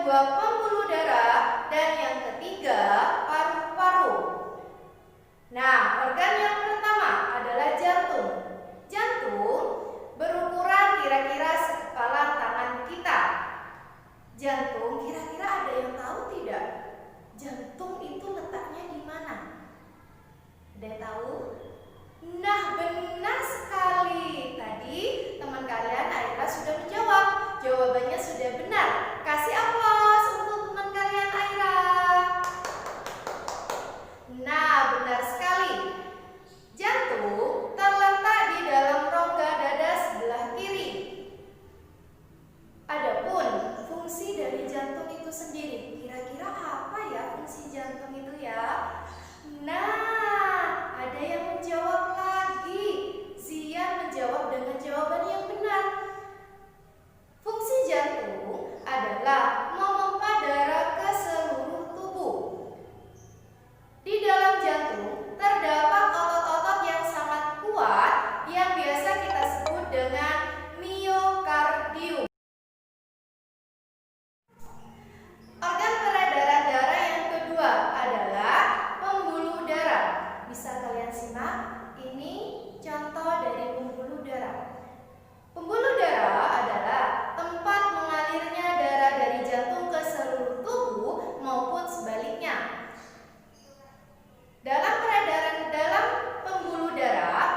kedua pembuluh darah, dan yang ketiga paru-paru. Nah, organ yang pertama adalah jantung. Jantung berukuran kira-kira sekepalan tangan kita. Jantung kira-kira ada yang tahu tidak? Jantung itu letaknya di mana? Ada yang tahu? Nah, benar sekali. Tadi teman kalian Aira sudah menjawab. Jawabannya sudah benar. Kasih aplaus untuk teman kalian Aira. Nah, benar sekali. Jantung terletak di dalam rongga dada sebelah kiri. Adapun fungsi dari jantung itu sendiri, kira-kira apa ya fungsi jantung itu ya? Nah, ada yang menjawab lagi. Zian menjawab dengan jawaban yang benar. Fungsi jantung adalah memompa darah ke seluruh tubuh. Di dalam jantung terdapat otot-otot yang sangat kuat yang biasa kita sebut dengan miokardium. Organ peredaran darah yang kedua adalah pembuluh darah. Bisa kalian simak? Ini contoh dari pembuluh darah. Pembuluh darah adalah tempat mengalirnya darah dari jantung ke seluruh tubuh maupun sebaliknya. Dalam pembuluh darah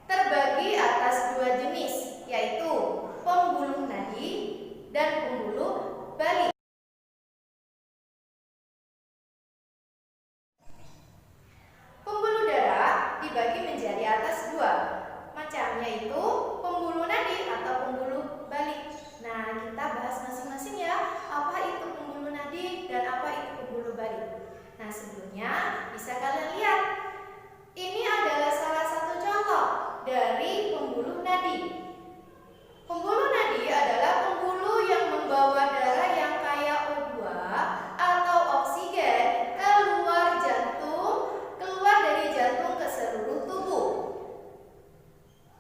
terbagi atas dua jenis, yaitu pembuluh nadi dan pembuluh balik. Pembuluh darah dibagi menjadi atas dua macam, yaitu pembuluh nadi atau pembuluh balik. Nah, kita bahas masing-masing ya. Apa itu pembuluh nadi dan apa itu pembuluh balik? Nah, sebelumnya bisa kalian lihat. Ini adalah salah satu contoh dari pembuluh nadi. Pembuluh nadi adalah pembuluh yang membawa darah yang kaya O2 atau oksigen keluar dari jantung ke seluruh tubuh.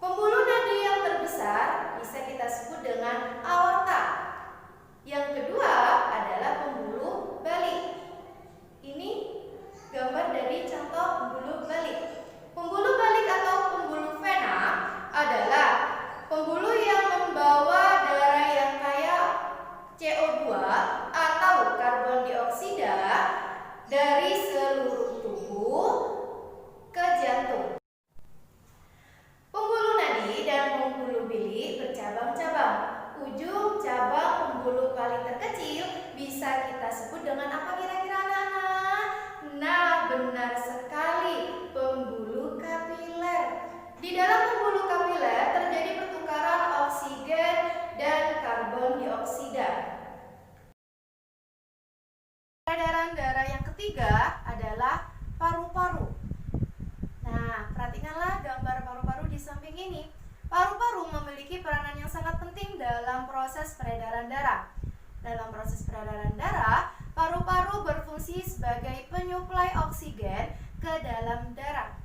Pembuluh nadi yang terbesar bisa kita sebut dengan aorta. Yang kedua adalah pembuluh balik. Ini gambar dari contoh pembuluh balik. Pembuluh balik atau pembuluh vena adalah pembuluh yang membawa darah yang kaya CO2 atau karbon dioksida dari seluruh tubuh ke jantung. Pembuluh nadi dan pembuluh bilik bercabang-cabang. Ujung cabang pembuluh paling terkecil bisa kita sebut dengan apa kira-kira anak-anak? Nah, benar sekali, pembuluh kapiler. Di dalam pembuluh kapiler terjadi pertukaran oksigen dan karbon dioksida. Peredaran darah yang ketiga adalah paru-paru. Nah, perhatikanlah gambar paru-paru di samping ini. Paru-paru memiliki peranan yang sangat penting dalam proses peredaran darah. Dalam proses peredaran darah, paru-paru berfungsi sebagai penyuplai oksigen ke dalam darah.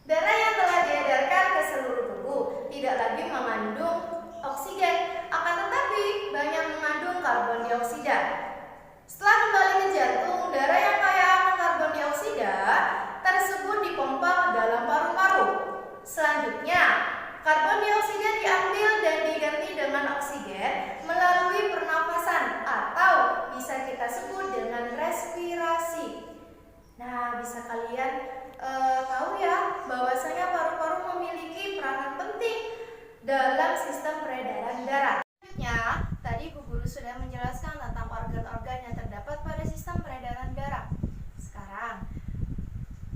Darah yang telah diedarkan ke seluruh tubuh tidak lagi mengandung oksigen, akan tetapi banyak mengandung karbon dioksida. Setelah kembali ke jantung, darah yang kaya akan karbon dioksida tersebut dipompa ke dalam paru-paru. Selanjutnya, karbon dioksida diambil dan diganti dengan oksigen melalui pernafasan atau bisa kita sebut dengan respirasi. Nah, bisa kalian tahu ya bahwasanya paru-paru memiliki peranan penting dalam sistem peredaran darah. Selanjutnya, tadi Bu Guru sudah menjelaskan tentang organ-organ yang terdapat pada sistem peredaran darah. Sekarang,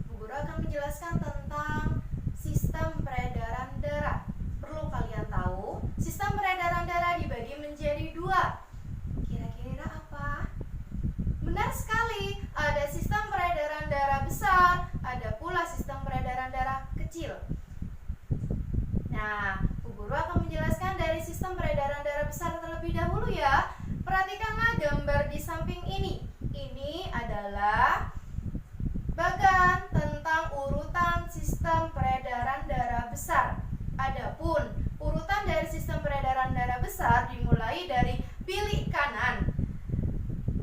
Bu Guru akan menjelaskan tentang sistem peredaran darah. Perlu kalian tahu, sistem peredaran darah dibagi menjadi dua. Kira-kira apa? Benar sekali, ada sistem peredaran darah besar, ada pula sistem peredaran darah kecil. Nah, Bu Guru akan menjelaskan dari sistem peredaran darah besar terlebih dahulu ya. Perhatikanlah gambar di samping ini. Ini adalah bagan tentang urutan sistem peredaran darah besar. Adapun urutan dari sistem peredaran darah besar dimulai dari bilik kanan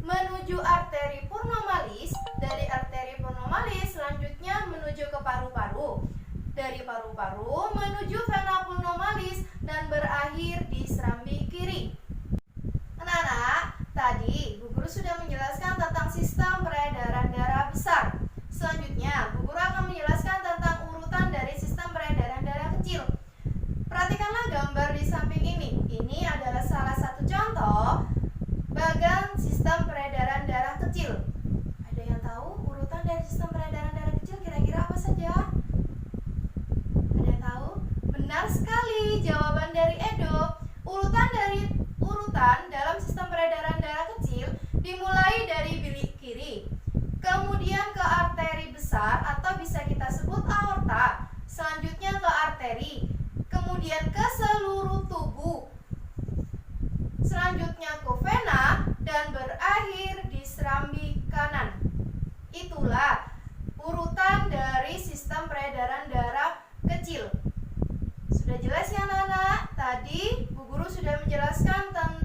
menuju arteri purnomalis, dari arteri purnomalis selanjutnya menuju ke paru-paru, dari paru-paru menuju vena pulmonalis dan berakhir di serambi kiri. Anak-anak, tadi Bu Guru sudah menjelaskan tentang sistem peredaran darah besar. Selanjutnya, Bu Guru akan menjelaskan tentang urutan dari sistem peredaran darah kecil. Perhatikanlah gambar di samping ini. Ini adalah salah satu contoh bagan sistem peredaran darah kecil. Ada yang tahu urutan dari sistem peredaran darah kecil kira-kira apa saja? Ada yang tahu? Benar sekali, jawaban dari Edo. Urutan dalam sistem peredaran darah kecil dimulai dari bilik kiri, kemudian ke arteri besar atau bisa kita sebut aorta, selanjutnya ke arteri, kemudian ke seluruh tubuh, selanjutnya ke vena dan berakhir di serambi kanan. Itulah urutan dari sistem peredaran darah kecil. Sudah jelas ya anak-anak? Tadi Bu Guru sudah menjelaskan tentang